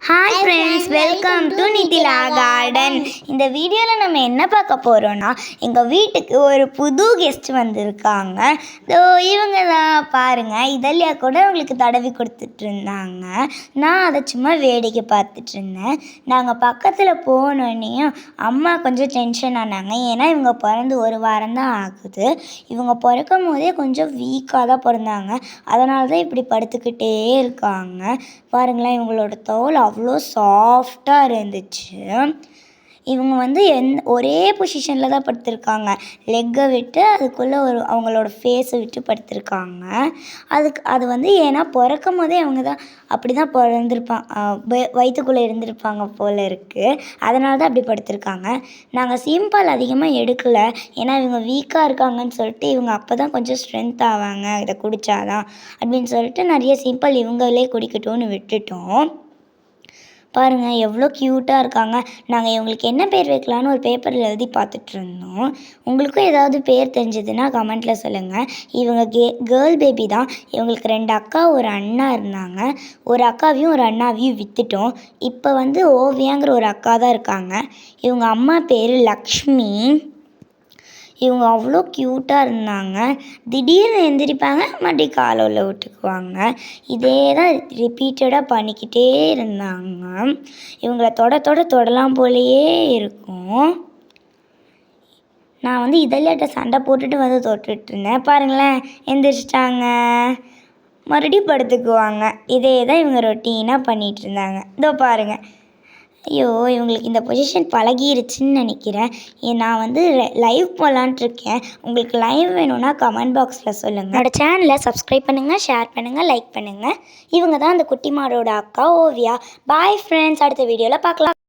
Hi friends, welcome to Nithila garden. இந்த வீடியோவில் நம்ம என்ன பார்க்க போகிறோன்னா, எங்கள் வீட்டுக்கு ஒரு புது கெஸ்ட் வந்திருக்காங்க. இவங்க தான் பாருங்கள், இதழியா கூட அவங்களுக்கு தடவி கொடுத்துட்டு இருந்தாங்க. நான் அதை சும்மா வேடிக்கை பார்த்துட்டு இருந்தேன். நாங்கள் பக்கத்தில் போனோடனையும் அம்மா கொஞ்சம் டென்ஷன் ஆனாங்க. ஏன்னா இவங்க பிறந்து ஒரு வாரம் தான் ஆகுது. இவங்க பிறக்கும் போதே கொஞ்சம் வீக்காக தான் பிறந்தாங்க. அதனால தான் இப்படி படுத்துக்கிட்டே இருக்காங்க. பாருங்களேன், இவங்களோட தோல் அவ்வளோ சாஃப்டாக இருந்துச்சு. இவங்க வந்து ஒரே பொசிஷனில் தான் படுத்திருக்காங்க. லெக்கை விட்டு அதுக்குள்ளே அவங்களோட ஃபேஸை விட்டு படுத்திருக்காங்க. அது வந்து ஏன்னா பிறக்கும் போதே அவங்க தான் அப்படி தான் பிறந்திருப்பாங்க, வயிற்றுக்குள்ளே இருந்திருப்பாங்க போல் இருக்குது. அதனால தான் அப்படி படுத்திருக்காங்க. நாங்கள் சீம்பால் அதிகமாக எடுக்கலை, ஏன்னா இவங்க வீக்காக இருக்காங்கன்னு சொல்லிட்டு இவங்க அப்போ தான் கொஞ்சம் ஸ்ட்ரென்த் ஆவாங்க இதை குடித்தாதான் அப்படின்னு சொல்லிட்டு நிறைய சீம்பால் இவங்களே குடிக்கட்டும்னு விட்டுட்டோம். பாருங்கள் எவ்வளோ க்யூட்டாக இருக்காங்க. நாங்கள் இவங்களுக்கு என்ன பேர் வைக்கலான்னு ஒரு பேப்பரில் எழுதி பார்த்துட்ருந்தோம். உங்களுக்கும் ஏதாவது பேர் தெரிஞ்சதுன்னா கமெண்ட்டில் சொல்லுங்கள். இவங்க கேர்ள் பேபி தான். இவங்களுக்கு 2 அக்கா ஒரு அண்ணா இருந்தாங்க. ஒரு அக்காவையும் ஒரு அண்ணாவையும் விற்றுட்டோம். இப்போ வந்து ஓவியாங்கிற ஒரு அக்கா தான் இருக்காங்க. இவங்க அம்மா பேர் லக்ஷ்மி. இவங்க அவ்வளோ க்யூட்டாக இருந்தாங்க. திடீர்னு எந்திரிப்பாங்க, மறுபடியும் காலை உள்ள விட்டுக்குவாங்க. இதே தான் ரிப்பீட்டடாக பண்ணிக்கிட்டே இருந்தாங்க. இவங்கள தொடலாம் போலேயே இருக்கும். நான் வந்து இதழியாட்ட சண்டை போட்டுட்டு வந்து தொட்டுட்ருந்தேன். பாருங்களேன், எந்திரிச்சிட்டாங்க, மறுபடியும் படுத்துக்குவாங்க. இதே தான் இவங்க ரொட்டீனாக பண்ணிகிட்டு இருந்தாங்க. இதோ பாருங்கள். ஐயோ, இவங்களுக்கு இந்த பொசிஷன் பழகிருச்சுன்னு நினைக்கிறேன். நான் வந்து லைவ் போகலான்ட்ருக்கேன். உங்களுக்கு லைவ் வேணும்னா கமெண்ட் பாக்ஸில் சொல்லுங்கள். என்னோட சேனலை சப்ஸ்கிரைப் பண்ணுங்கள், ஷேர் பண்ணுங்கள், லைக் பண்ணுங்கள். இவங்க தான் அந்த குட்டி மாடோட அக்கா ஓவியா. பாய் ஃப்ரெண்ட்ஸ், அடுத்த வீடியோவில் பார்க்கலாம்.